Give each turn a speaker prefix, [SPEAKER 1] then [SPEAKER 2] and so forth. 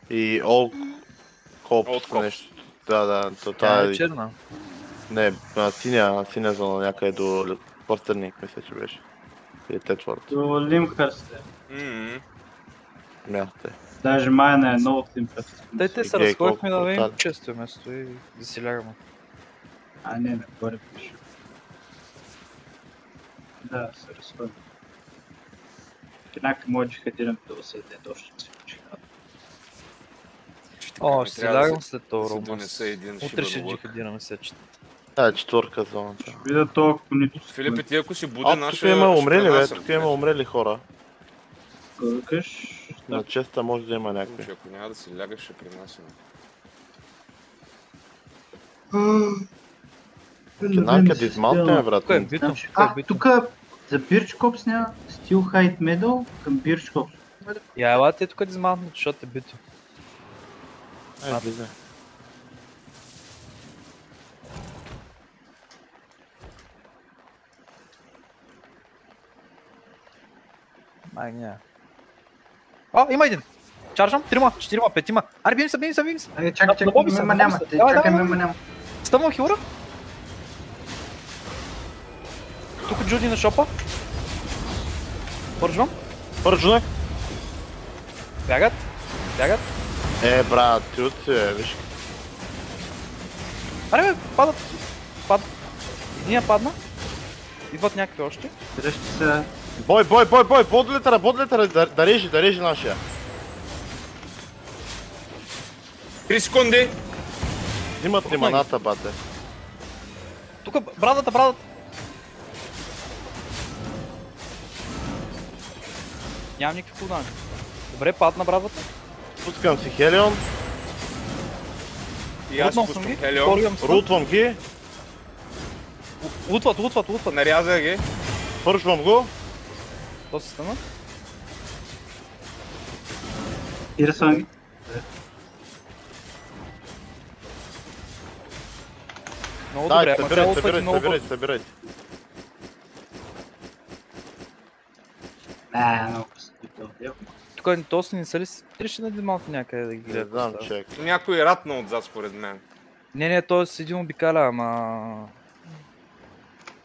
[SPEAKER 1] И Олд Копс нещо. Да,
[SPEAKER 2] Тя е черна.
[SPEAKER 1] Не, синя зона някъде до Пърстърник, мисля, че беше. Или Тетфорд.
[SPEAKER 3] До Лимхърст е.
[SPEAKER 1] Мясте.
[SPEAKER 3] Даже майна е много от Лимхърст.
[SPEAKER 2] Те се разходихме да видим често место и да си лягаме.
[SPEAKER 3] Не, горе пише. Да, се разходим. Еднакво може джихадирам да се яде точно се джихад.
[SPEAKER 2] Ще си лягам след това романс. Утре ще джихадираме сечета.
[SPEAKER 1] Четвърка зоната.
[SPEAKER 3] Ще видя това конито.
[SPEAKER 4] Филипе, ти ако си буден,
[SPEAKER 1] тук има умрели, бе. Тук има умрели хора.
[SPEAKER 3] Викаш?
[SPEAKER 1] На честа може да има някакви.
[SPEAKER 4] Ако няма да си лягаш, ще принасяме.
[SPEAKER 1] Кинарка дизмалтне, брат.
[SPEAKER 3] Тук за Birch Cops няма Steel Hide Medal към Birch Cops.
[SPEAKER 2] Я елате тук дизмалтне, защото е бито.
[SPEAKER 1] Влизай.
[SPEAKER 2] Май няма. Има един! Чаржам, 3, 4, 5. Аре, бим се.
[SPEAKER 3] Чакай, мема няма. Чакай, мема няма.
[SPEAKER 2] Стъмвам хилра. Тук Джуди на шопа. Пържвам. Бягат.
[SPEAKER 1] Брат, ти от си, виж.
[SPEAKER 2] Аре, бе, падат. Единия падна. Идват някакви още.
[SPEAKER 3] Дръжте се.
[SPEAKER 1] Бой, бодлетъра, да режи нашия.
[SPEAKER 4] 3 секунди!
[SPEAKER 1] Взимат ли маната, бате?
[SPEAKER 2] Тук брадата. Нямам никакви кулдауни. Добре, падна брадата.
[SPEAKER 1] Пускам си Хелион.
[SPEAKER 4] И аз пускам Хелион.
[SPEAKER 1] Рутвам ги.
[SPEAKER 2] Лутват.
[SPEAKER 4] Нарязах ги.
[SPEAKER 1] Пържвам го.
[SPEAKER 2] То се стана.
[SPEAKER 3] Ирсвам ги.
[SPEAKER 2] Много добре, ама цяло пъти много бързо.
[SPEAKER 1] Събирайте.
[SPEAKER 3] Много късно.
[SPEAKER 2] Тук тост не са ли трябваше на дималко някъде да ги гледат?
[SPEAKER 1] Не знам, чек.
[SPEAKER 4] Някой ратна отзад според мен.
[SPEAKER 2] Не, той с един обикаля, ама...